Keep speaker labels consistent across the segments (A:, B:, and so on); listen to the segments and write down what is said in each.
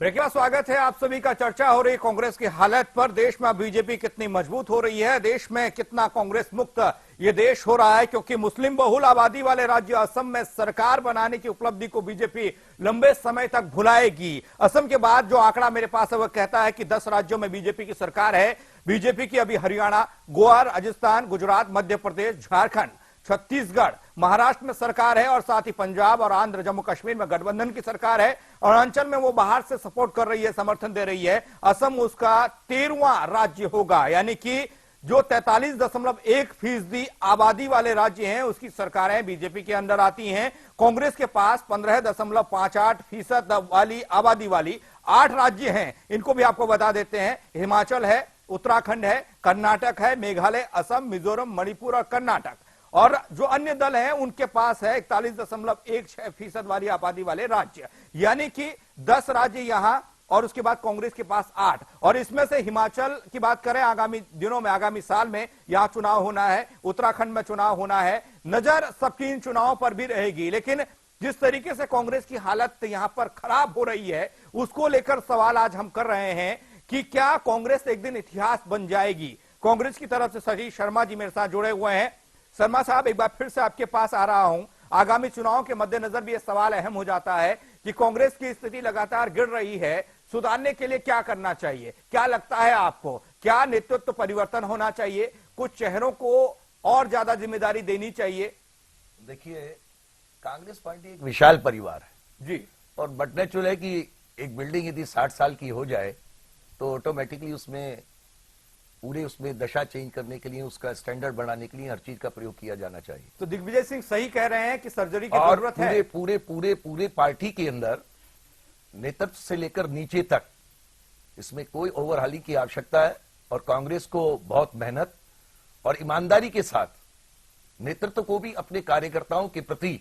A: प्रियंका, स्वागत है आप सभी का। चर्चा हो रही कांग्रेस की हालत पर। देश में बीजेपी कितनी मजबूत हो रही है, देश में कितना कांग्रेस मुक्त ये देश हो रहा है, क्योंकि मुस्लिम बहुल आबादी वाले राज्य असम में सरकार बनाने की उपलब्धि को बीजेपी लंबे समय तक भुलाएगी। असम के बाद जो आंकड़ा मेरे पास है वह कहता है कि 10 राज्यों में बीजेपी की सरकार है। बीजेपी की अभी हरियाणा, गोवा, राजस्थान, गुजरात, मध्य प्रदेश, झारखंड, छत्तीसगढ़, महाराष्ट्र में सरकार है और साथ ही पंजाब और आंध्र, जम्मू कश्मीर में गठबंधन की सरकार है। अरुणाचल में वो बाहर से सपोर्ट कर रही है, समर्थन दे रही है। असम उसका 13वां राज्य होगा, यानी कि जो 43.1% आबादी वाले राज्य हैं उसकी सरकारें बीजेपी के अंदर आती हैं। कांग्रेस के पास 15.58% वाली आबादी वाली 8 राज्य हैं। इनको भी आपको बता देते हैं, हिमाचल है, उत्तराखंड है, कर्नाटक है, मेघालय, असम, मिजोरम, मणिपुर और कर्नाटक। और जो अन्य दल हैं उनके पास है 41.16% वाली आबादी वाले राज्य, यानी कि 10 राज्य यहां और उसके बाद कांग्रेस के पास 8। और इसमें से हिमाचल की बात करें, आगामी दिनों में, आगामी साल में यहां चुनाव होना है, उत्तराखंड में चुनाव होना है। नजर सबकी इन चुनावों पर भी रहेगी, लेकिन जिस तरीके से कांग्रेस की हालत यहां पर खराब हो रही है उसको लेकर सवाल आज हम कर रहे हैं कि क्या कांग्रेस एक दिन इतिहास बन जाएगी। कांग्रेस की तरफ से सतीश शर्मा जी मेरे साथ जुड़े हुए हैं। शर्मा साहब, एक बार फिर से आपके पास आ रहा हूं। आगामी चुनाव के मद्देनजर भी यह सवाल अहम हो जाता है कि कांग्रेस की स्थिति लगातार गिर रही है, सुधारने के लिए क्या करना चाहिए? क्या लगता है आपको, क्या नेतृत्व परिवर्तन होना चाहिए? कुछ चेहरों को और ज्यादा जिम्मेदारी देनी चाहिए?
B: देखिए, कांग्रेस पार्टी एक विशाल परिवार है
A: जी,
B: और बट नेचुरल है कि एक बिल्डिंग यदि 60 साल की हो जाए तो ऑटोमेटिकली उसमें दशा चेंज करने के लिए, उसका स्टैंडर्ड बढ़ाने के लिए हर चीज का प्रयोग किया जाना चाहिए।
A: तो दिग्विजय सिंह सही कह रहे हैं कि सर्जरी की
B: और
A: जरूरत है।
B: पूरे पार्टी के अंदर नेतृत्व से लेकर नीचे तक इसमें कोई ओवरहालिंग की आवश्यकता है और कांग्रेस को बहुत मेहनत और ईमानदारी के साथ नेतृत्व को भी अपने कार्यकर्ताओं के प्रति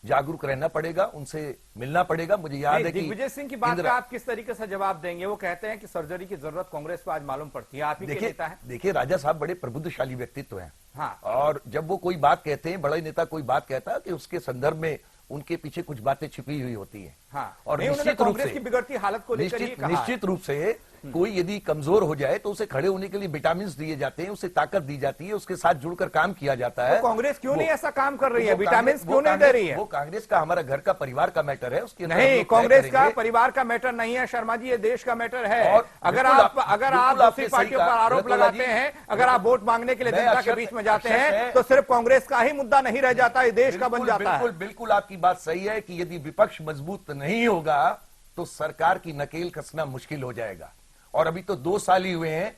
B: जागरूक रहना पड़ेगा, उनसे मिलना पड़ेगा। मुझे याद है कि
A: दिग्विजय सिंह की बात का आप किस तरीके से जवाब देंगे? वो कहते हैं कि सर्जरी की जरूरत कांग्रेस को आज मालूम पड़ती है। आप ही के नेता हैं।
B: देखिए, राजा साहब बड़े प्रबुद्धशाली व्यक्तित्व हैं।
A: हाँ।
B: और जब वो कोई बात कहते हैं, बड़ा नेता कोई बात कहता है कि उसके संदर्भ में उनके पीछे कुछ बातें छिपी हुई होती हैं।
A: हाँ।
B: और
A: कांग्रेस की बिगड़ती हालत को लेकर
B: निश्चित रूप से कोई यदि कमजोर हो जाए तो उसे खड़े होने के लिए विटामिन दिए जाते हैं, उसे ताकत दी जाती है, उसके साथ जुड़कर काम किया जाता है।
A: तो कांग्रेस क्यों नहीं ऐसा काम कर रही है? विटामिन क्यों नहीं दे रही है?
B: वो कांग्रेस का, हमारा घर का, परिवार का मैटर है। उसके
A: नहीं, कांग्रेस का परिवार का मैटर नहीं है शर्मा जी, ये देश का मैटर है।
B: और
A: अगर आप दूसरी पार्टियों पर आरोप लगाते हैं, अगर आप वोट मांगने के लिए जनता के बीच में जाते हैं, तो सिर्फ कांग्रेस का ही मुद्दा नहीं रह जाता, ये देश का बन जाता है।
B: बिल्कुल आपकी बात सही है कि यदि विपक्ष मजबूत नहीं होगा तो सरकार की नकेल कसना मुश्किल हो जाएगा। और अभी तो 2 साल ही हुए हैं।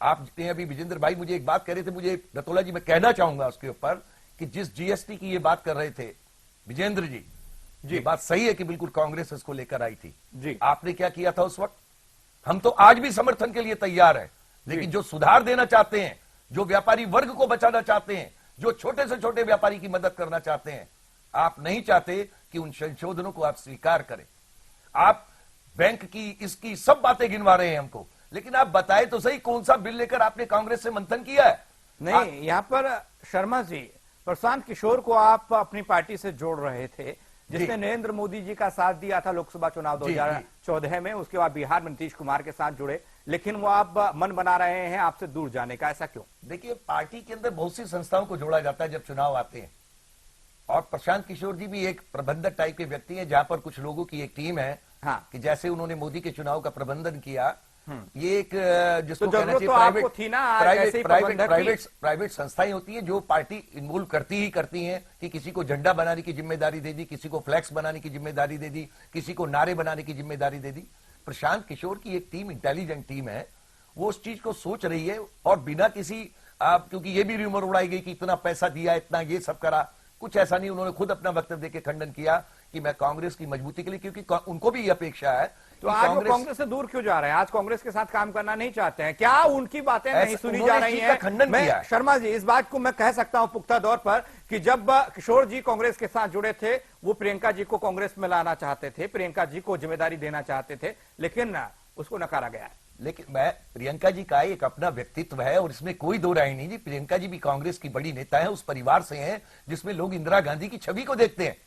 B: आप जितने अभी विजेंद्र भाई मुझे एक बात कह रहे थे, मुझे रतोला जी मैं कहना चाहूंगा उसके ऊपर कि जिस जीएसटी की ये बात कर रहे थे विजेंद्र जी, ये बात सही है कि बिल्कुल कांग्रेस इसको लेकर आई थी
A: जी।
B: आपने क्या किया था उस वक्त? हम तो आज भी समर्थन के लिए तैयार है, लेकिन जो सुधार देना चाहते हैं, जो व्यापारी वर्ग को बचाना चाहते हैं, जो छोटे से छोटे व्यापारी की मदद करना चाहते हैं, आप नहीं चाहते कि उन संशोधनों को आप स्वीकार करें। आप बैंक की, इसकी सब बातें गिनवा रहे हैं हमको, लेकिन आप बताए तो सही कौन सा बिल लेकर आपने कांग्रेस से मंथन किया है?
A: नहीं, यहाँ पर शर्मा जी, प्रशांत किशोर को आप अपनी पार्टी से जोड़ रहे थे, जिसने नरेंद्र मोदी जी का साथ दिया था लोकसभा चुनाव 2014 में। उसके बाद बिहार में नीतीश कुमार के साथ जुड़े, लेकिन वो आप मन बना रहे हैं आपसे दूर जाने का, ऐसा क्यों?
B: देखिए, पार्टी के अंदर बहुत सी संस्थाओं को जोड़ा जाता है जब चुनाव आते हैं, और प्रशांत किशोर जी भी एक प्रबंधक टाइप के व्यक्ति हैं, जहां पर कुछ लोगों की एक टीम है।
A: हाँ।
B: कि जैसे उन्होंने मोदी के चुनाव का प्रबंधन किया, ये एक जिसको
A: तो
B: कहना चाहिए प्राइवेट संस्थाएं होती है जो पार्टी इन्वॉल्व करती हैं कि किसी को झंडा बनाने की जिम्मेदारी दे दी, किसी को फ्लैक्स बनाने की जिम्मेदारी दे दी, किसी को नारे बनाने की जिम्मेदारी दे दी। प्रशांत किशोर की एक टीम, इंटेलिजेंट टीम है, वो उस चीज को सोच रही है और बिना किसी क्योंकि ये भी रूमर उड़ाई गई कि इतना पैसा दिया, इतना ये सब करा, कुछ ऐसा नहीं। उन्होंने खुद अपना वक्तव्य देकर खंडन किया कि मैं कांग्रेस की मजबूती के लिए, क्योंकि उनको भी ये अपेक्षा है।
A: तो आज वो कांग्रेस से दूर क्यों जा रहे हैं? आज कांग्रेस के साथ काम करना नहीं चाहते हैं क्या? उनकी बातें नहीं सुनी जा रही हैं?
B: खंडन किया।
A: शर्मा जी, इस बात को मैं कह सकता हूं पुख्ता तौर पर कि जब किशोर जी कांग्रेस के साथ जुड़े थे, वो प्रियंका जी को कांग्रेस में लाना चाहते थे, प्रियंका जी को जिम्मेदारी देना चाहते थे, लेकिन उसको नकारा गया है।
B: लेकिन प्रियंका जी का एक अपना व्यक्तित्व है और इसमें कोई दो राय नहीं जी। प्रियंका जी भी कांग्रेस की बड़ी नेता है, उस परिवार से हैं जिसमें लोग इंदिरा गांधी की छवि को देखते हैं।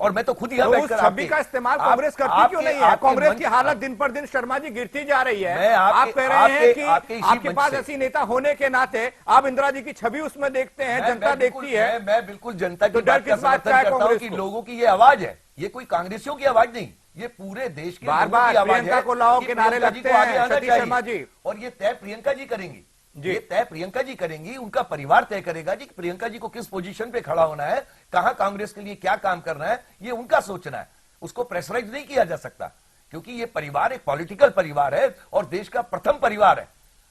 B: और मैं तो खुद यहाँ
A: तो उस
B: बैठकर
A: छवि का इस्तेमाल कांग्रेस करती क्यों नहीं है? कांग्रेस की हालत दिन पर दिन शर्मा जी गिरती जा रही है। आप कह रहे हैं कि आपके पास ऐसी नेता होने के नाते आप इंदिरा जी की छवि उसमें देखते हैं, जनता देखती है।
B: मैं बिल्कुल जनता की
A: तो डर
B: बात का
A: किस बात
B: समर्थन
A: का है
B: करता हूं
A: कांग्रेस
B: कि
A: को?
B: लोगों की ये आवाज है, ये कोई कांग्रेसियों की आवाज नहीं, ये पूरे देश के
A: बार
B: लोगों की
A: बार
B: आवाज
A: प्रियंका
B: है
A: को लाओ
B: कि
A: के नारे
B: प्रियंका जी
A: लगते
B: को आगे
A: हैं
B: आना
A: सतीश
B: चाहिए।
A: शर्मा जी।
B: और ये तय प्रियंका जी करेंगी,
A: जी।
B: ये तय प्रियंका जी करेंगी, उनका परिवार तय करेगा जी कि प्रियंका जी को किस पोजीशन पे खड़ा होना है, कहां कांग्रेस के लिए क्या काम करना है, ये उनका सोचना है। उसको प्रेशराइज नहीं किया जा सकता, क्योंकि ये परिवार एक पॉलिटिकल परिवार है और देश का प्रथम परिवार है।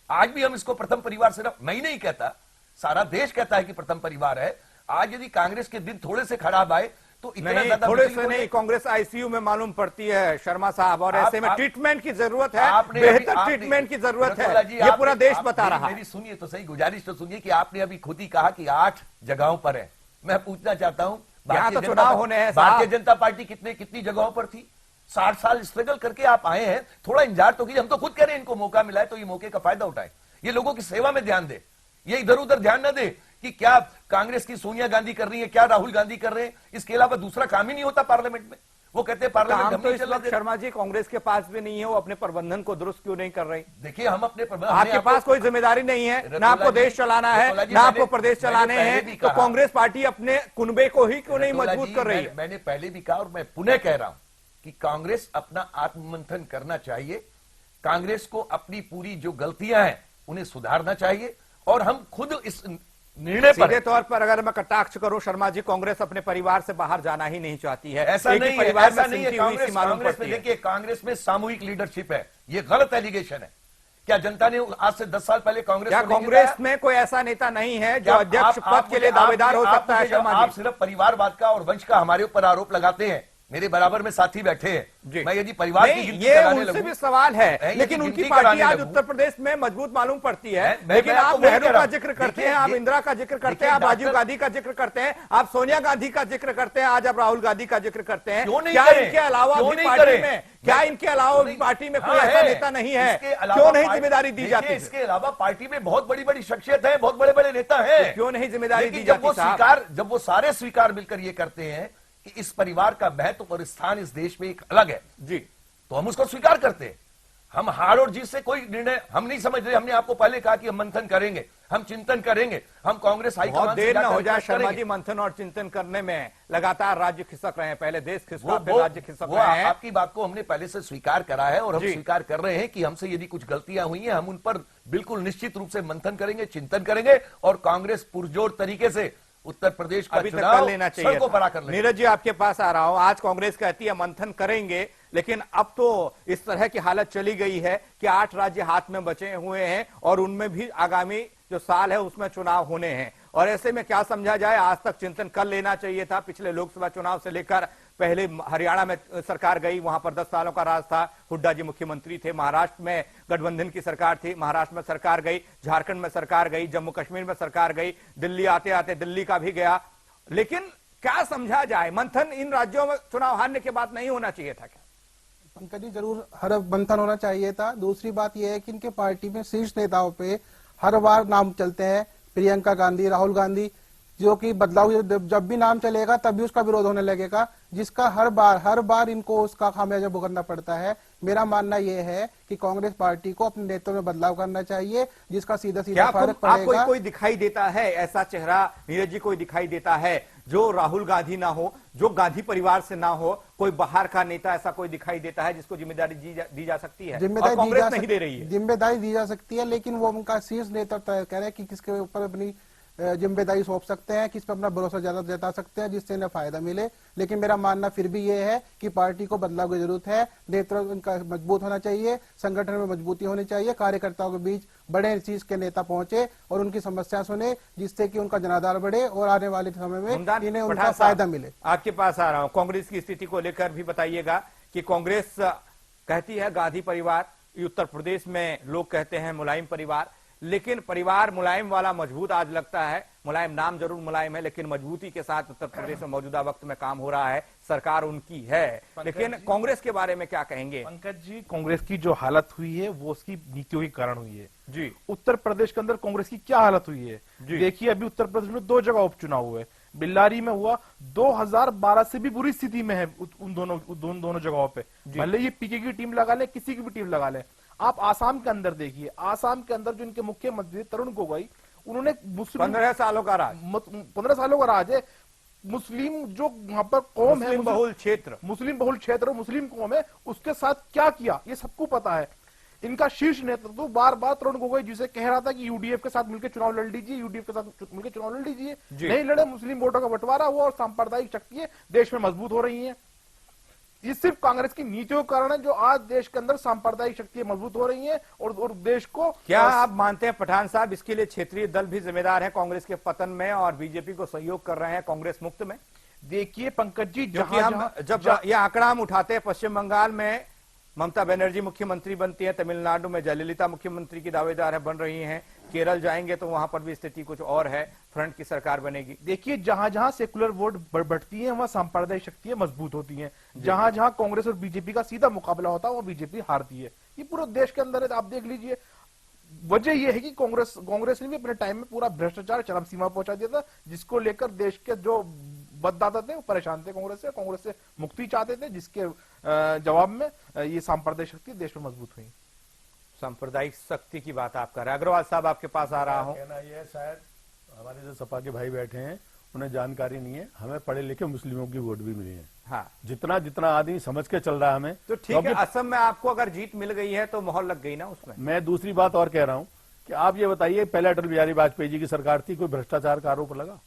B: आज भी हम इसको प्रथम परिवार सिर्फ मैं ही नहीं कहता, सारा देश कहता है कि प्रथम परिवार है। आज यदि कांग्रेस के दिन थोड़े से खराब आए तो इतना
A: नहीं,
B: ज्यादा
A: थोड़े
B: मुश्किल
A: से
B: हो
A: नहीं, कांग्रेस आईसीयू में मालूम पड़ती है शर्मा साहब, और
B: आप-
A: ऐसे में
B: आप-
A: ट्रीटमेंट की जरूरत है,
B: आपने
A: बेहतर
B: आपने-
A: ट्रीटमेंट की जरूरत है।
B: रतुला जी,
A: ये पूरा
B: आपने-
A: देश
B: आप
A: बता
B: मेरी-
A: रहा है।
B: मेरी सुनिए तो सही, गुजारिश तो सुनिए कि आपने अभी खुद ही कहा कि 8 जगहों पर है। मैं पूछना चाहता हूं,
A: यहां तो चुनाव होने हैं साहब।
B: भारतीय जनता पार्टी कितनी जगहों पर थी? 60 साल स्ट्रगल करके आप आए हैं, थोड़ा इंतजार तो कीजिए। हम तो खुद कह रहे हैं इनको मौका मिला है तो ये मौके का फायदा उठाए, ये लोगों की सेवा में ध्यान दे, ये इधर उधर ध्यान न दे कि क्या कांग्रेस की सोनिया गांधी कर रही है, क्या राहुल गांधी कर रहे हैं। इसके अलावा दूसरा काम ही नहीं होता पार्लियामेंट में। वो कहते हैं पार्लियामेंट
A: काम
B: हम
A: तो
B: नहीं
A: इस
B: चलने
A: वक्त
B: देते।
A: शर्मा जी कांग्रेस के पास भी नहीं है, वो अपने प्रबंधन को दुरुस्त क्यों नहीं कर रही?
B: देखिए हम अपने
A: आपके पास कोई जिम्मेदारी नहीं है, ना आपको देश चलाना है, ना आपको प्रदेश चलाने हैं, तो कांग्रेस पार्टी अपने कुनबे को ही क्यों नहीं मजबूत कर रही है?
B: मैंने पहले भी कहा और मैं पुनः कह रहा हूं कि कांग्रेस अपना आत्ममंथन करना चाहिए। कांग्रेस को अपनी पूरी जो गलतियां हैं उन्हें सुधारना चाहिए और हम खुद इस निर्णय पर
A: सीधे तौर पर अगर मैं कटाक्ष करूं शर्मा जी, कांग्रेस अपने परिवार से बाहर जाना ही नहीं चाहती है।
B: ऐसा
A: एक ही
B: नहीं है,
A: परिवार
B: ऐसा
A: में
B: नहीं है।
A: सिमटी हुई सी मालूम
B: कांग्रेस में
A: पड़ती है।
B: देखिए, कांग्रेस में सामूहिक लीडरशिप है, ये गलत एलिगेशन है। क्या जनता ने आज से 10 साल पहले कांग्रेस
A: क्या
B: को नहीं
A: कांग्रेस
B: जिताया?
A: में कोई ऐसा नेता नहीं है जो
B: क्या
A: अध्यक्ष
B: आप
A: पद के लिए दावेदार हो सकता है? शर्मा
B: आप
A: जी,
B: सिर्फ परिवारवाद का और वंश का हमारे ऊपर आरोप लगाते हैं। मेरे बराबर में साथी बैठे हैं, मैं यदि परिवार की
A: नहीं,
B: गिनती
A: ये
B: कराने
A: उनसे
B: लगूं,
A: भी सवाल है,
B: यदि
A: लेकिन उनकी
B: गिनती
A: पार्टी
B: कराने
A: आज
B: लगूं,
A: उत्तर प्रदेश में मजबूत मालूम पड़ती है।
B: मैं
A: लेकिन
B: आपको
A: आप
B: वही
A: नेहरू
B: कह रहा
A: का
B: हूं।
A: जिक्र करते
B: देखिए,
A: हैं, आप
B: ये-
A: इंदिरा का जिक्र करते
B: देखिए,
A: हैं, आप राजीव
B: डॉक्टर-
A: गांधी का जिक्र करते हैं, आप सोनिया गांधी का जिक्र करते हैं, आज आप राहुल गांधी का जिक्र करते हैं।
B: क्यों नहीं
A: क्या
B: करें?
A: इनके अलावा
B: क्यों
A: भी
B: नहीं
A: पार्टी
B: करें?
A: में, क्या इनके अलावा भी पार्टी में कोई
B: हाँ
A: ऐसा
B: है।
A: नेता नहीं है?
B: इसके अलावा
A: क्यों नहीं
B: पार्टी-
A: जिम्मेदारी दी
B: देखिए,
A: जाती?
B: इसके अलावा पार्टी में बहुत बड़ी बड़ी शख्सियत है, बहुत बड़े बड़े नेता हैं।
A: क्यों नहीं जिम्मेदारी
B: लेकिन
A: दी
B: जब वो
A: जाती साहब?
B: स्वीकार, जब वो सारे स्वीकार मिलकर ये करते हैं कि इस परिवार का महत्व और स्थान इस देश में एक अलग है,
A: जी,
B: तो हम उसको स्वीकार करते हैं। हम हार और जीत से कोई निर्णय हम नहीं समझ रहे। हमने आपको पहले कहा कि हम मंथन करेंगे, हम चिंतन करेंगे, हम कांग्रेस
A: बहुत
B: हाईकमान से
A: देर न
B: जाकर
A: हो जाए
B: बात
A: शर्मा
B: करेंगे।
A: जी, मंथन और चिंतन करने में लगातार राज्य खिसक रहे हैं। पहले देश खिसका, फिर
B: वो
A: राज्य खिसक
B: वो
A: रहे हैं।
B: आपकी बात को हमने पहले से स्वीकार करा है और हम
A: जी।
B: स्वीकार कर रहे हैं कि हमसे यदि कुछ गलतियां हुई हैं हम उन पर बिल्कुल निश्चित रूप से मंथन करेंगे, चिंतन करेंगे और कांग्रेस पुरजोर तरीके से उत्तर प्रदेश का
A: अभी तक कर
B: चुनाव
A: लेना चाहिए
B: सड़कों
A: था।
B: पर आकर लेंगे।
A: नीरज जी, आपके पास आ रहा हूं। आज कांग्रेस कहती है मंथन करेंगे, लेकिन अब तो इस तरह की हालत चली गई है कि 8 राज्य हाथ में बचे हुए हैं और उनमें भी आगामी जो साल है उसमें चुनाव होने हैं। और ऐसे में क्या समझा जाए, आज तक चिंतन कर लेना चाहिए था। पिछले लोकसभा चुनाव से लेकर पहले हरियाणा में सरकार गई, वहां पर 10 सालों का राज था, हुड्डा जी मुख्यमंत्री थे। महाराष्ट्र में गठबंधन की सरकार थी, महाराष्ट्र में सरकार गई, झारखंड में सरकार गई, जम्मू कश्मीर में सरकार गई, दिल्ली आते आते दिल्ली का भी गया। लेकिन क्या समझा जाए, मंथन इन राज्यों में चुनाव हारने के बाद नहीं होना चाहिए था क्या?
C: पंकज जी, जरूर हर मंथन होना चाहिए था। दूसरी बात यह है कि इनके पार्टी में शीर्ष नेताओं पे हर बार नाम चलते हैं, प्रियंका गांधी, राहुल गांधी, जो कि बदलाव जब भी नाम चलेगा तभी उसका विरोध होने लगेगा, जिसका हर बार इनको उसका खामियाजा भुगतना पड़ता है। मेरा मानना यह है कि कांग्रेस पार्टी को अपने नेतृत्व में बदलाव करना चाहिए, जिसका सीधा
A: क्या
C: फर्क
A: आपको
C: पड़ेगा।
A: कोई दिखाई देता है ऐसा चेहरा, नीरज जी, कोई दिखाई देता है जो राहुल गांधी ना हो, जो गांधी परिवार से ना हो, कोई बाहर का नेता ऐसा कोई दिखाई देता है जिसको जिम्मेदारी दी जा सकती है? और कांग्रेस नहीं दे रही है।
C: जिम्मेदारी दी जा सकती है, लेकिन वो उनका शीर्ष नेता तय करे कि किसके ऊपर अपनी जिम्मेदारी सौंप सकते हैं, किस पर अपना भरोसा ज्यादा जता सकते हैं जिससे इन्हें फायदा मिले। लेकिन मेरा मानना फिर भी ये है कि पार्टी को बदलाव की जरूरत है, नेतृत्व इनका मजबूत होना चाहिए, संगठन में मजबूती होनी चाहिए, कार्यकर्ताओं के बीच बड़े चीज के नेता पहुंचे और उनकी समस्या सुने, जिससे कि उनका जनाधार बढ़े और आने वाले समय में इन्हें उनका फायदा मिले।
A: आपके पास आ रहा हूं, कांग्रेस की स्थिति को लेकर भी बताइएगा कि कांग्रेस कहती है गांधी परिवार, उत्तर प्रदेश में लोग कहते हैं मुलायम परिवार, लेकिन परिवार मुलायम वाला मजबूत आज लगता है। मुलायम नाम जरूर मुलायम है, लेकिन मजबूती के साथ उत्तर प्रदेश में मौजूदा वक्त में काम हो रहा है, सरकार उनकी है। लेकिन कांग्रेस के बारे में क्या कहेंगे?
D: पंकज जी, कांग्रेस की जो हालत हुई है वो उसकी नीतियों के कारण हुई है
A: जी।
D: उत्तर प्रदेश के अंदर कांग्रेस की क्या हालत हुई है देखिए, अभी उत्तर प्रदेश में 2 जगह उपचुनाव हुए, बिल्लारी में हुआ, 2012 से भी बुरी स्थिति में है उन दोनों जगहों पे। भले ये पीके की टीम लगा ले, किसी की भी टीम लगा ले। आप आसाम के अंदर देखिए, आसाम के अंदर जो इनके मुख्यमंत्री तरुण गोगोई, उन्होंने
A: 15 सालों का राज,
D: 15 सालों का राज है। मुस्लिम जो वहां पर कौम है,
A: मुस्लिम बहुल क्षेत्र,
D: मुस्लिम बहुल क्षेत्र, मुस्लिम कौम है, उसके साथ क्या किया ये सबको पता है। इनका शीर्ष नेतृत्व बार बार तरुण गोगोई जिसे कह रहा था कि यूडीएफ के साथ मिलकर चुनाव लड़ लीजिए, यूडीएफ के साथ मिलकर चुनाव लड़ लीजिए, नहीं लड़े, मुस्लिम वोटों का बंटवारा हुआ और सांप्रदायिक शक्तियां देश में मजबूत हो रही हैं। ये सिर्फ कांग्रेस की नीतियों के कारण है जो आज देश के अंदर सांप्रदायिक शक्तियां मजबूत हो रही हैं और देश को।
A: क्या आप मानते हैं पठान साहब इसके लिए क्षेत्रीय दल भी जिम्मेदार है कांग्रेस के पतन में और बीजेपी को सहयोग कर रहे हैं कांग्रेस मुक्त में?
D: देखिए पंकज जी,
A: जब यह आंकड़ा हम उठाते हैं, पश्चिम बंगाल में ममता बनर्जी मुख्यमंत्री बनती है, तमिलनाडु में जयललिता मुख्यमंत्री की दावेदार है, बन रही हैं, केरल जाएंगे तो वहां पर भी स्थिति कुछ और है, फ्रंट की सरकार बनेगी।
D: देखिए जहां जहां सेकुलर वोट बढ़ती हैं वहां सांप्रदायिक शक्तियां मजबूत होती हैं। जहां जहां कांग्रेस और बीजेपी का सीधा मुकाबला होता है वहां बीजेपी हारती है। ये पूरे देश के अंदर है, आप देख लीजिए। वजह यह है कि कांग्रेस ने भी अपने टाइम में पूरा भ्रष्टाचार चरम सीमा पहुंचा दिया था, जिसको लेकर देश के जो मतदाता थे वो परेशान थे कांग्रेस से मुक्ति चाहते थे, जिसके जवाब में ये सांप्रदायिक शक्ति देश में मजबूत हुई।
A: सांप्रदायिक शक्ति की बात आप कर रहे हैं। अग्रवाल साहब आपके पास आ रहा हूं।
E: कहना यह है, शायद हमारे जो सपा के भाई बैठे हैं उन्हें जानकारी नहीं है, हमें पढ़े लिखे मुस्लिमों की वोट भी मिली है।
A: हाँ,
E: जितना आदमी समझ के चल रहा है हमें
A: तो ठीक है। असम में आपको अगर जीत मिल गई है तो मोहर लग गई ना उसमें।
E: मैं दूसरी बात और कह रहा हूं कि आप ये बताइए, पहले अटल बिहारी वाजपेयी जी की सरकार थी, कोई भ्रष्टाचार का आरोप लगा?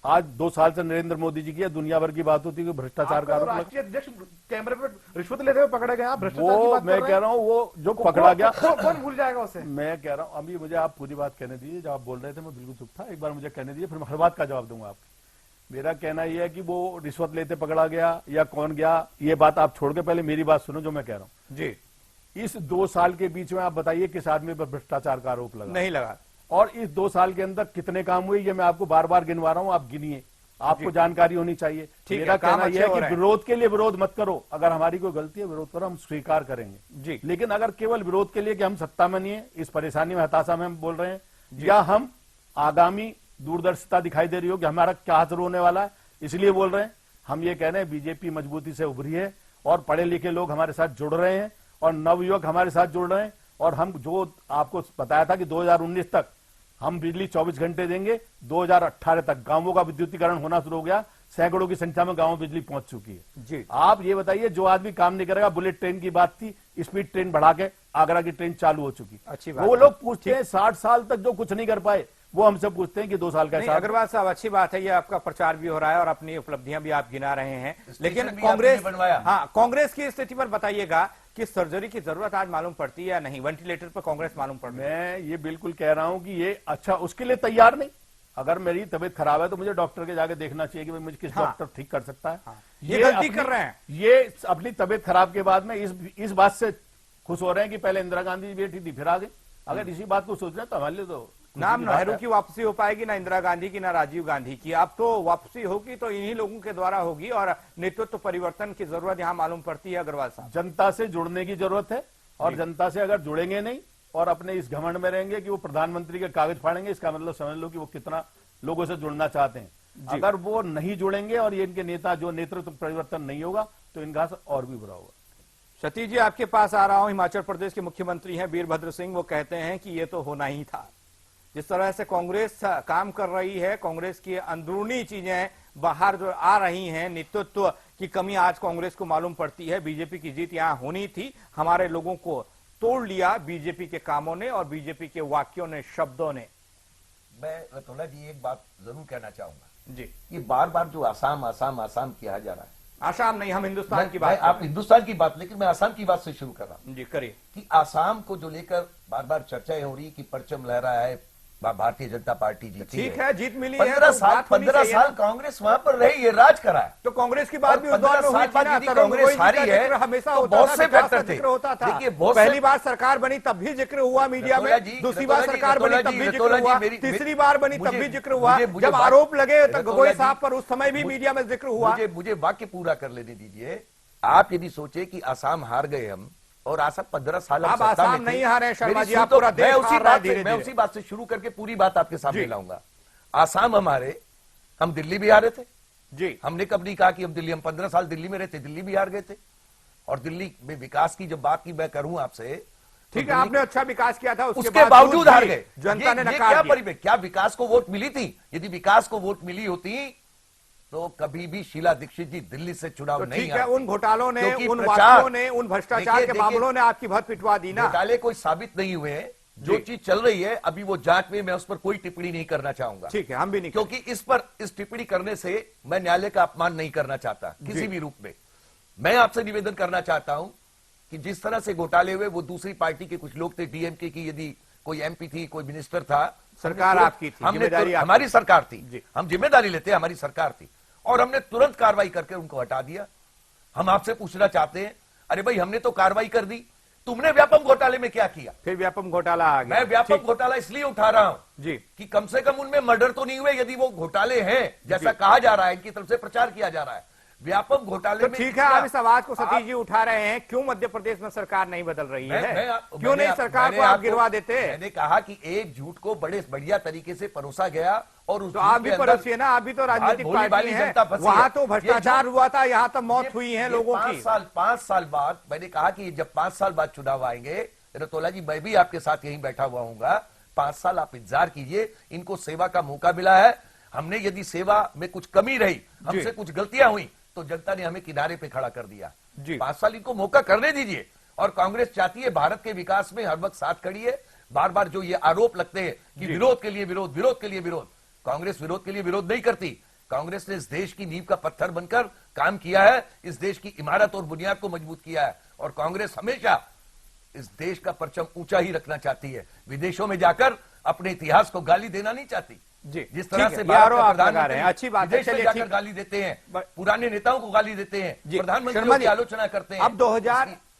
E: आज 2 साल से नरेंद्र मोदी जी की है, दुनिया भर की बात होती है कि भ्रष्टाचार का आरोप लगा।
D: राष्ट्रीय अध्यक्ष कैमरे पर रिश्वत लेते हुए पकड़े गए,
E: वो मैं कह रहा हूँ, वो जो पकड़ा गया
D: कौन भूल जाएगा उसे?
E: मैं कह रहा हूँ, अभी मुझे आप पूरी बात कहने दीजिए। जब आप बोल रहे थे मैं बिल्कुल चुप था, एक बार मुझे कहने दीजिए, फिर मैं हर बात का जवाब दूंगा आपको। मेरा कहना यह है कि वो रिश्वत लेते पकड़ा गया या कौन गया, ये बात आप छोड़ के पहले मेरी बात सुनो जो मैं कह रहा हूँ
A: जी।
E: इस 2 साल के बीच में आप बताइए किस आदमी पर भ्रष्टाचार का आरोप लगा?
A: नहीं लगा।
E: और इस 2 साल के अंदर कितने काम हुए ये मैं आपको बार बार गिनवा रहा हूं, आप गिनिए, आपको जानकारी होनी चाहिए। मेरा कहना यह है कि विरोध के लिए विरोध मत करो, अगर हमारी कोई गलती है विरोध करो, हम स्वीकार करेंगे जी। लेकिन अगर केवल विरोध के लिए कि हम सत्ता में नहीं है, इस परेशानी में हताशा में हम बोल रहे हैं, या हम आगामी दूरदर्शिता दिखाई दे रही हो कि हमारा क्या हाथ होने वाला है इसलिए बोल रहे हैं, हम ये कह रहे हैं बीजेपी मजबूती से उभरी है और पढ़े लिखे लोग हमारे साथ जुड़ रहे हैं और नवयुवक हमारे साथ जुड़ रहे हैं। और हम जो आपको बताया था कि 2019 तक हम बिजली 24 घंटे देंगे, 2018 तक गांवों का विद्युतीकरण होना शुरू हो गया, सैकड़ों की संख्या में गांवों में बिजली पहुंच चुकी है जी। आप ये बताइए, जो आदमी काम नहीं करेगा, बुलेट ट्रेन की बात थी, स्पीड ट्रेन बढ़ा के आगरा की ट्रेन चालू हो चुकी।
A: अच्छी बात।
E: वो लोग पूछते हैं 60 साल तक जो कुछ नहीं कर पाए, वो हमसे पूछते हैं कि 2 साल का।
A: अग्रवाल साहब अच्छी बात है, ये आपका प्रचार भी हो रहा है और अपनी उपलब्धियां भी आप गिना रहे हैं, लेकिन कांग्रेस, हाँ, कांग्रेस की स्थिति पर बताइएगा कि सर्जरी की जरूरत आज मालूम पड़ती है या नहीं? वेंटिलेटर पर कांग्रेस मालूम पड़ रही है।
E: मैं ये बिल्कुल कह रहा हूं कि ये अच्छा उसके लिए तैयार नहीं। अगर मेरी तबीयत खराब है तो मुझे डॉक्टर के जाके देखना चाहिए कि भाई मुझे किस डॉक्टर ठीक कर सकता है।
A: ये गलती कर रहे हैं।
E: ये अपनी तबीयत खराब के बाद में इस बात से खुश हो रहे हैं कि पहले इंदिरा गांधी जी बैठी थी फिर आ गए। अगर इसी बात को सोच रहे हैं तो हमारे लिए तो
A: ना नेहरू की वापसी हो पाएगी, ना इंदिरा गांधी की, ना राजीव गांधी की। अब तो वापसी होगी तो इन्हीं लोगों के द्वारा होगी और नेतृत्व परिवर्तन की जरूरत यहां मालूम पड़ती है। अग्रवाल साहब,
E: जनता से जुड़ने की जरूरत है और जनता से अगर जुड़ेंगे नहीं और अपने इस घमंड में रहेंगे कि वो प्रधानमंत्री के कागज फाड़ेंगे, इसका मतलब समझ लो कि वो कितना लोगों से जुड़ना चाहते हैं। अगर वो नहीं जुड़ेंगे और ये इनके नेता जो नेतृत्व परिवर्तन नहीं होगा तो इनका और भी बुरा होगा।
A: सतीश जी आपके पास आ रहा हूं। हिमाचल प्रदेश के मुख्यमंत्री हैं वीरभद्र सिंह, वो कहते हैं कि ये तो होना ही था। जिस तरह से कांग्रेस काम कर रही है, कांग्रेस की अंदरूनी चीजें बाहर जो आ रही हैं, नेतृत्व की कमी आज कांग्रेस को मालूम पड़ती है। बीजेपी की जीत यहां होनी थी, हमारे लोगों को तोड़ लिया बीजेपी के कामों ने और बीजेपी के वाक्यों ने, शब्दों ने।
B: मैं रतौला जी एक बात जरूर कहना चाहूंगा
A: जी,
B: ये बार बार जो आसाम आसाम आसाम किया जा रहा है,
A: आसाम नहीं, हम हिंदुस्तान की बात,
B: आप हिंदुस्तान की बात, लेकिन मैं आसाम की बात से शुरू कर रहा हूं
A: जी, करिए।
B: कि आसाम को जो लेकर बार बार चर्चाएं हो रही कि परचम लहरा है, भारतीय जनता पार्टी जीती
A: ठीक है, जीत मिली है,
B: 15 साल कांग्रेस वहां पर रही है, राज करा है।
A: तो कांग्रेस की बात भी उस दौर में हुई थी ना,
B: कांग्रेस हारी है,
A: हमेशा
B: तो
A: होता
B: बहुत
A: था,
B: से फैक्टर थे।
A: होता था।
B: देखिए,
A: पहली बार सरकार बनी तब भी जिक्र हुआ मीडिया में, दूसरी बार सरकार बनी तब भी जिक्र हुआ, तीसरी बार बनी तब भी जिक्र हुआ, जब आरोप लगे तो गोगोई साहब पर उस समय भी मीडिया में जिक्र हुआ।
B: मुझे वाक्य पूरा कर लेने दीजिए। आप यदि सोचे कि आसाम हार गए हम और आसाम 15 साल
A: आप आसाम नहीं हारे शर्मा जी, आप पूरा देश हार रहा है धीरे-धीरे।
B: मैं उसी बात से शुरू करके पूरी बात आपके सामने लाऊंगा। आसाम हमारे हम दिल्ली भी हारे थे
A: जी।
B: हमने कब नहीं कहा कि हम 15 साल दिल्ली में रहते, दिल्ली भी हार गए थे। और दिल्ली में विकास की जब बात की मैं करूं आपसे,
A: ठीक है, आपने अच्छा विकास किया था,
B: उसके बावजूद हार गए।
A: जनता ने
B: ये
A: नकार
B: क्या
A: दिया।
B: परिवेश, क्या विकास को वोट मिली थी? यदि विकास को वोट मिली होती तो कभी भी शीला दीक्षित जी दिल्ली से चुनाव
A: तो
B: नहीं
A: ठीक है,
B: आते।
A: उन घोटालों ने,
B: क्योंकि
A: उन
B: प्रचार-
A: वादों ने, उन भ्रष्टाचार के
B: देखिए,
A: मामलों ने आपकी भर पिटवा दी ना।
B: घोटाले कोई साबित नहीं हुए हैं। जो चीज चल रही है अभी वो जांच में, मैं उस पर कोई टिप्पणी नहीं करना चाहूंगा।
A: ठीक है, हम भी नहीं
B: क्योंकि इस टिप्पणी करने से मैं न्यायालय का अपमान नहीं करना चाहता किसी भी रूप में। मैं आपसे निवेदन करना चाहता हूं कि जिस तरह से घोटाले हुए, वो दूसरी पार्टी के कुछ लोग थे, डीएमके की, यदि कोई एमपी थी, कोई मिनिस्टर था,
A: सरकार आपकी थी,
B: हमने
A: जिम्मेदारी आपकी
B: हमारी सरकार
A: जी।
B: थी, हम जिम्मेदारी लेते, हमारी सरकार थी, और हमने तुरंत कार्रवाई करके उनको हटा दिया। हम आपसे पूछना चाहते हैं, अरे भाई हमने तो कार्रवाई कर दी, तुमने व्यापम घोटाले में क्या किया?
A: फिर व्यापम घोटाला आ गया।
B: मैं व्यापम
A: ठीक।
B: घोटाला इसलिए उठा रहा हूं
A: जी।
B: कि कम से कम उनमें मर्डर तो नहीं हुए, यदि वो घोटाले हैं जैसा कहा जा रहा है, इनकी तरफ से प्रचार किया जा रहा है। व्यापम घोटाले
A: तो
B: में
A: ठीक है, आप इस आवाज को सतीश जी उठा रहे हैं, क्यों मध्य प्रदेश में सरकार नहीं बदल रही है? क्यों नहीं सरकार को आप गिरवा देते?
B: मैंने कहा कि एक झूठ को बड़े बढ़िया तरीके से परोसा गया, और उस
A: तो आप
B: झूठ
A: भी
B: के अंदर
A: परोसिए ना, आप भी तो राजनीतिक
B: भोली
A: पार्टी
B: भाली
A: हैं।
B: जनता फंसी
A: वहां
B: है।
A: तो
B: ये
A: भ्रष्टाचार
B: झूठ-
A: हुआ था, यहाँ तो मौत हुई है
B: ये
A: लोगों
B: 5
A: की।
B: साल 5 साल बाद मैंने कहा कि जब 5 साल बाद चुनाव आएंगे, रतोला जी मैं भी आपके साथ यहीं बैठा हुआ हूंगा, 5 साल आप इंतजार कीजिए। इनको सेवा का मौका मिला है, हमने यदि सेवा में कुछ कमी रही, हमसे कुछ गलतियां हुई, तो जनता ने हमें किनारे पे खड़ा कर दिया।
A: जी।
B: 5 साल इनको मौका करने दीजिए। और कांग्रेस चाहती है भारत के विकास में हर वक्त साथ खड़ी है। बार बार जो ये आरोप लगते हैं कि विरोध के लिए विरोध, विरोध के लिए विरोध, कांग्रेस विरोध के लिए विरोध नहीं करती। कांग्रेस ने इस देश की नींव का पत्थर बनकर काम किया है, इस देश की इमारत और बुनियाद को मजबूत किया है। और कांग्रेस हमेशा इस देश का परचम ऊंचा ही रखना चाहती है, विदेशों में जाकर अपने इतिहास को गाली देना नहीं चाहती।
A: जी,
B: जिस तरह
A: ठीक
B: से
A: है,
B: भारत
A: यारो
B: का
A: आप लगा
B: प्रधानमंत्री
A: रहे हैं, अच्छी बात है,
B: विदेश में
A: चलिए
B: जाकर
A: ठीक।
B: गाली देते हैं,
A: ब-
B: पुराने नेताओं को गाली देते हैं,
A: जी,
B: प्रधानमंत्रियों
A: शर्मा
B: की
A: जी,
B: आलोचना करते हैं।
A: अब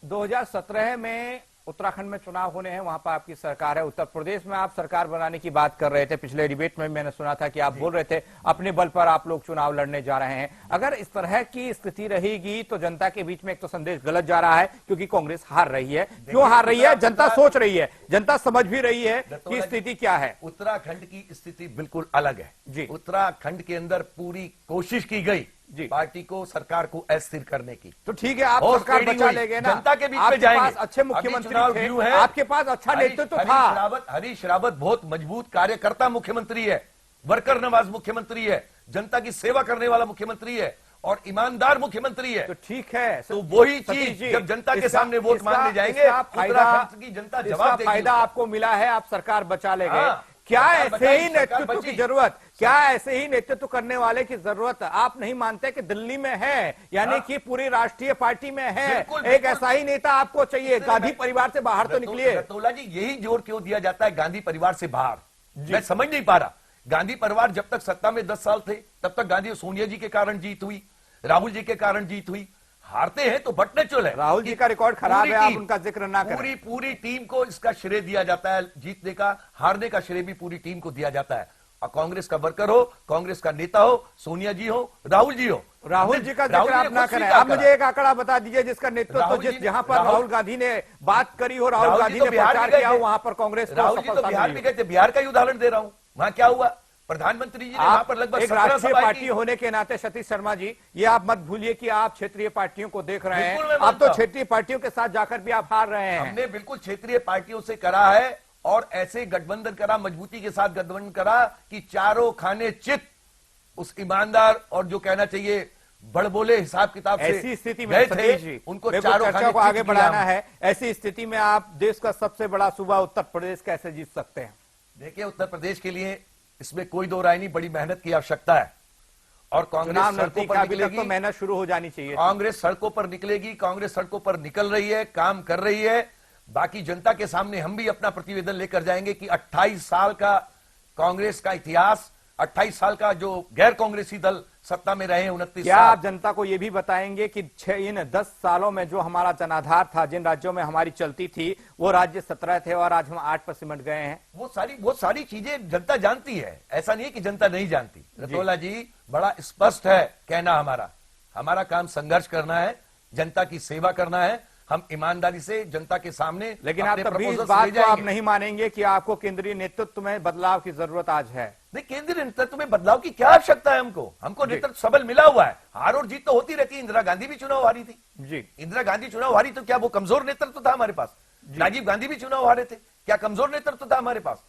A: 2017 में उत्तराखंड में चुनाव होने हैं, वहां पर आपकी सरकार है। उत्तर प्रदेश में आप सरकार बनाने की बात कर रहे थे, पिछले डिबेट में मैंने सुना था कि आप बोल रहे थे अपने बल पर आप लोग चुनाव लड़ने जा रहे हैं। अगर इस तरह की स्थिति रहेगी तो जनता के बीच में एक तो संदेश गलत जा रहा है, क्योंकि कांग्रेस हार रही है। क्यों हार रही है? जनता सोच रही है, जनता समझ भी रही है कि स्थिति क्या है।
B: उत्तराखंड की स्थिति बिल्कुल अलग है
A: जी।
B: उत्तराखंड के अंदर पूरी कोशिश की गई
A: जी।
B: पार्टी को, सरकार को अस्थिर करने की।
A: तो ठीक है, आप
B: और
A: सरकार
B: स्प्रेडिंग
A: बचा
B: हुई,
A: लेंगे ना,
B: जनता के बीच में
A: आपके
B: जाएंगे।
A: पास अच्छे
B: अभी
A: मुख्यमंत्री
B: चुनाव
A: थे,
B: ड्यू है।
A: आपके पास अच्छा नेतृत्व था।
B: हरीश रावत बहुत मजबूत कार्यकर्ता मुख्यमंत्री है, वर्कर नवाज मुख्यमंत्री है, जनता की सेवा करने वाला मुख्यमंत्री है और ईमानदार मुख्यमंत्री है।
A: तो ठीक है,
B: तो वही
A: सतीश
B: चीज
A: जी,
B: जब जनता के
A: इसका-
B: सामने वोट
A: इसका-
B: मांगने जाएंगे,
A: इसका फायदा-
B: उत्तराखंड की जनता
A: इसका
B: जवाब देगी।
A: फायदा आपको मिला है, आप सरकार बचा ले गए।
B: हाँ,
A: क्या
B: सरकार
A: ऐसे
B: बचाई,
A: ही
B: सरकार
A: नेतृत्व की
B: बची।
A: जरूरत, क्या ऐसे ही नेतृत्व करने वाले की जरूरत आप नहीं मानते कि दिल्ली में है, यानी
B: हाँ।
A: कि पूरी राष्ट्रीय पार्टी में है?
B: बिल्कुल,
A: एक
B: बिल्कुल।
A: ऐसा ही नेता आपको चाहिए। गांधी परिवार से बाहर तो निकलिए।
B: रतोला जी, यही जोर क्यों दिया जाता है गांधी परिवार से बाहर? मैं समझ नहीं पा रहा। गांधी परिवार जब तक सत्ता में 10 साल थे, तब तक गांधी और सोनिया जी के कारण जीत हुई, राहुल जी के कारण जीत हुई। हारते हैं तो बट नेचुरल है।
A: राहुल जी का रिकॉर्ड खराब
B: पूरी
A: है, आप
B: टीम-
A: उनका जिक्र ना करें।
B: पूरी टीम को इसका श्रेय दिया जाता है, जीतने का, हारने का श्रेय भी पूरी टीम को दिया जाता है। और कांग्रेस का वर्कर हो, कांग्रेस का नेता हो, सोनिया जी हो, राहुल जी हो,
A: राहुल जी का
B: राहुल
A: जिक्र आप
B: ने
A: ना
B: खुद
A: करें।
B: स्वीकार
A: आप मुझे
B: करा।
A: एक आंकड़ा बता दीजिए जिसका नेतृत्व,
B: राहुल जी
A: जिस
B: ने-
A: जहां पर
B: राहुल-
A: राहुल गांधी ने बात करी हो, राहुल
B: राहुल
A: गांधी
B: जी तो
A: ने
B: बिहार
A: प्रचार
B: भी गए
A: किया हो,
B: थे।
A: वहां पर कांग्रेस को
B: राहुल जी तो
A: सफलता
B: बिहार
A: मिली
B: भी
A: हो।
B: गए थे, बिहार का ही उदाहरण दे रहा हूं। वहां क्या हुआ? प्रधानमंत्री जी ने वहां पर लगभग
A: एक
B: 17
A: राष्ट्रीय
B: सभाएं
A: पार्टी
B: की।
A: होने के नाते सतीश शर्मा जी, ये आप मत भूलिए कि आप क्षेत्रीय पार्टियों को देख रहे
B: बिल्कुल मैं
A: हैं। आप
B: मानता
A: तो
B: हूं।
A: क्षेत्रीय पार्टियों के साथ जाकर भी आप हार रहे हैं।
B: हमने बिल्कुल क्षेत्रीय पार्टियों से करा है और ऐसे गठबंधन करा, मजबूती के साथ गठबंधन करा कि चारों खाने चित उस ईमानदार और जो कहना चाहिए बड़बोले हिसाब किताब से
A: ऐसी स्थिति में
B: गए
A: सतीश
B: थे,
A: जी,
B: उनको
A: मेरे को
B: चारों
A: चर्चा
B: खाने
A: को आगे
B: चित किया
A: बढ़ाना
B: हमने।
A: है। ऐसी स्थिति में आप देश का सबसे बड़ा सूबा उत्तर प्रदेश कैसे जीत सकते हैं?
B: देखिए, उत्तर प्रदेश के लिए इसमें कोई दो राय नहीं, बड़ी मेहनत की आवश्यकता है। और कांग्रेस
A: चुनाव
B: सड़कों
A: नजदीक
B: पर
A: है, अभी तक
B: निकलेगी,
A: तो मेहनत शुरू हो जानी चाहिए।
B: कांग्रेस सड़कों पर निकलेगी, कांग्रेस सड़कों पर निकल रही है, काम कर रही है। बाकी जनता के सामने हम भी अपना प्रतिवेदन लेकर जाएंगे कि 28 साल का कांग्रेस का इतिहास, 28 साल का जो गैर कांग्रेसी दल सत्ता में रहे 29
A: क्या
B: साल।
A: आप जनता को यह भी बताएंगे कि इन 10 सालों में जो हमारा जनाधार था, जिन राज्यों में हमारी चलती थी, वो राज्य 17 थे और आज हम 8 पर सिमट गए हैं?
B: वो सारी चीजें जनता जानती है, ऐसा नहीं है कि जनता नहीं जानती। रतोला जी, बड़ा स्पष्ट है कहना हमारा काम संघर्ष करना है, जनता की सेवा करना है। हम ईमानदारी से जनता के सामने
A: लेकिन आप
B: अपने
A: तब भी इस
B: proposals
A: बात
B: ले
A: को आप
B: जाएंगे।
A: नहीं मानेंगे कि आपको केंद्रीय नेतृत्व में बदलाव की जरूरत आज है।
B: नहीं, केंद्रीय नेतृत्व में बदलाव की क्या आवश्यकता है? हमको नेतृत्व सबल मिला हुआ है। हार और जीत तो होती रहती है। इंदिरा गांधी भी चुनाव हारी थी
A: जी।
B: इंदिरा गांधी चुनाव हारी तो क्या वो कमजोर नेतृत्व था हमारे पास? राजीव गांधी भी चुनाव हारे थे, क्या कमजोर नेतृत्व था हमारे पास?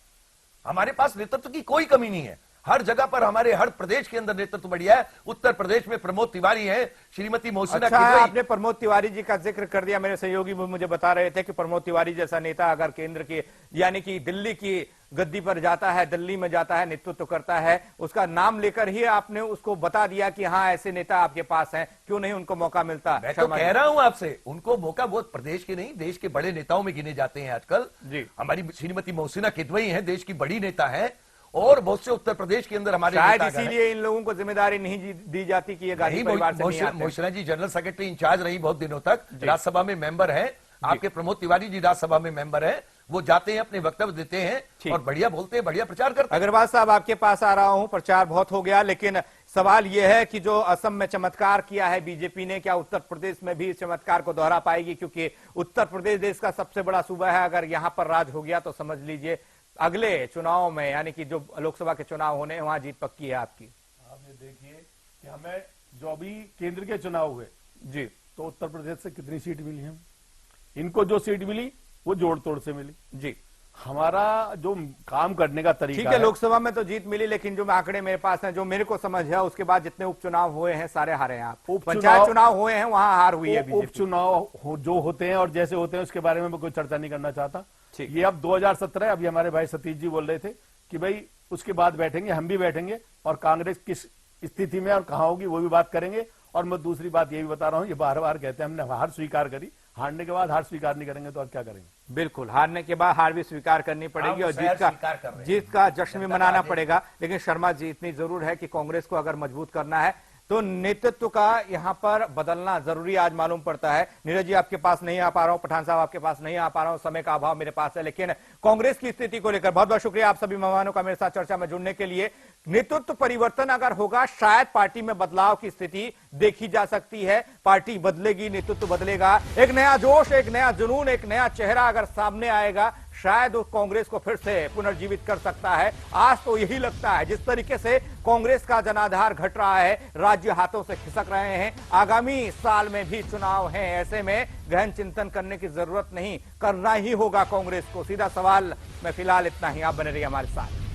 B: हमारे पास नेतृत्व की कोई कमी नहीं है। हर जगह पर हमारे हर प्रदेश के अंदर नेतृत्व बढ़िया है। उत्तर प्रदेश में प्रमोद तिवारी है, श्रीमती मोहसिना
A: अच्छा,
B: किदवई।
A: आपने प्रमोद तिवारी जी का जिक्र कर दिया। मेरे सहयोगी मुझे बता रहे थे कि प्रमोद तिवारी जैसा नेता अगर केंद्र के यानी कि दिल्ली की गद्दी पर जाता है, दिल्ली में जाता है, नेतृत्व करता है, उसका नाम लेकर ही आपने उसको बता दिया कि हाँ ऐसे नेता आपके पास हैं, क्यों नहीं उनको मौका मिलता?
B: मैं तो कह रहा हूं आपसे, उनको मौका वो प्रदेश के नहीं देश के बड़े नेताओं में गिने जाते हैं आजकल
A: जी।
B: हमारी श्रीमती मोहसिना किदवई हैं, देश की बड़ी नेता है, और बहुत से उत्तर प्रदेश के अंदर हमारे
A: शायद
B: नेतागण हैं।
A: इसीलिए इन लोगों को जिम्मेदारी नहीं दी जाती कि ये गांधी परिवार से नहीं आते।
B: मोहसिना जी जनरल सेक्रेटरी इंचार्ज रही बहुत दिनों तक, राज्यसभा में मेंबर है। आपके प्रमोद तिवारी जी राज्यसभा में मेंबर है, वो जाते हैं अपने वक्तव्य देते हैं और बढ़िया बोलते हैं, बढ़िया प्रचार करते हैं।
A: अग्रवाल साहब आपके पास आ रहा हूं, प्रचार बहुत हो गया, लेकिन सवाल यह है कि जो असम में चमत्कार किया है बीजेपी ने, क्या उत्तर प्रदेश में भी इस चमत्कार को दोहरा पाएगी? क्योंकि उत्तर प्रदेश देश का सबसे बड़ा सूबा है। अगर यहां पर राज हो गया तो समझ लीजिए अगले चुनाव में यानी कि जो लोकसभा के चुनाव होने वहां जीत पक्की है आपकी।
E: आप ये देखिए कि हमें जो अभी केंद्र के चुनाव हुए
A: जी,
E: तो उत्तर प्रदेश से कितनी सीट मिली हम? इनको जो सीट मिली वो जोड़ तोड़ से मिली
A: जी।
E: हमारा जो काम करने का तरीका
A: ठीक है, लोकसभा में तो जीत मिली, लेकिन जो आंकड़े मेरे पास हैं, जो मेरे को समझ है, उसके बाद जितने उपचुनाव हुए हैं सारे हारे हैं आप। पंचायत चुनाव हुए हैं वहां हार हुई है बीजेपी।
E: उपचुनाव जो होते हैं और जैसे होते हैं उसके बारे में मैं कोई चर्चा नहीं करना चाहता। ये अब 2017, अभी हमारे भाई सतीश जी बोल रहे थे कि भाई उसके बाद बैठेंगे, हम भी बैठेंगे और कांग्रेस किस स्थिति में और कहां होगी वो भी बात करेंगे। और मैं दूसरी बात ये भी बता रहा हूं, ये बार बार कहते हैं हमने हार स्वीकार करी, हारने के बाद हार स्वीकार नहीं करेंगे तो और क्या करेंगे?
A: बिल्कुल, हारने के बाद हार भी स्वीकार करनी पड़ेगी और जीत का जश्न भी मनाना पड़ेगा। लेकिन शर्मा जी, इतनी जरूर है कि कांग्रेस को अगर मजबूत करना है तो नेतृत्व का यहां पर बदलना जरूरी आज मालूम पड़ता है। नीरज जी आपके पास नहीं आ पा रहा हूं, पठान साहब आपके पास नहीं आ पा रहा हूं, समय का अभाव मेरे पास है, लेकिन कांग्रेस की स्थिति को लेकर बहुत बहुत शुक्रिया आप सभी मेहमानों का मेरे साथ चर्चा में जुड़ने के लिए। नेतृत्व परिवर्तन अगर होगा, शायद पार्टी में बदलाव की स्थिति देखी जा सकती है। पार्टी बदलेगी, नेतृत्व बदलेगा, एक नया जोश, एक नया जुनून, एक नया चेहरा अगर सामने आएगा, शायद उस कांग्रेस को फिर से पुनर्जीवित कर सकता है। आज तो यही लगता है, जिस तरीके से कांग्रेस का जनाधार घट रहा है, राज्य हाथों से खिसक रहे हैं। आगामी साल में भी चुनाव हैं, ऐसे में गहन चिंतन करने की जरूरत नहीं, करना ही होगा कांग्रेस को। सीधा सवाल में फिलहाल इतना ही, आप बने रहिए हमारे साथ।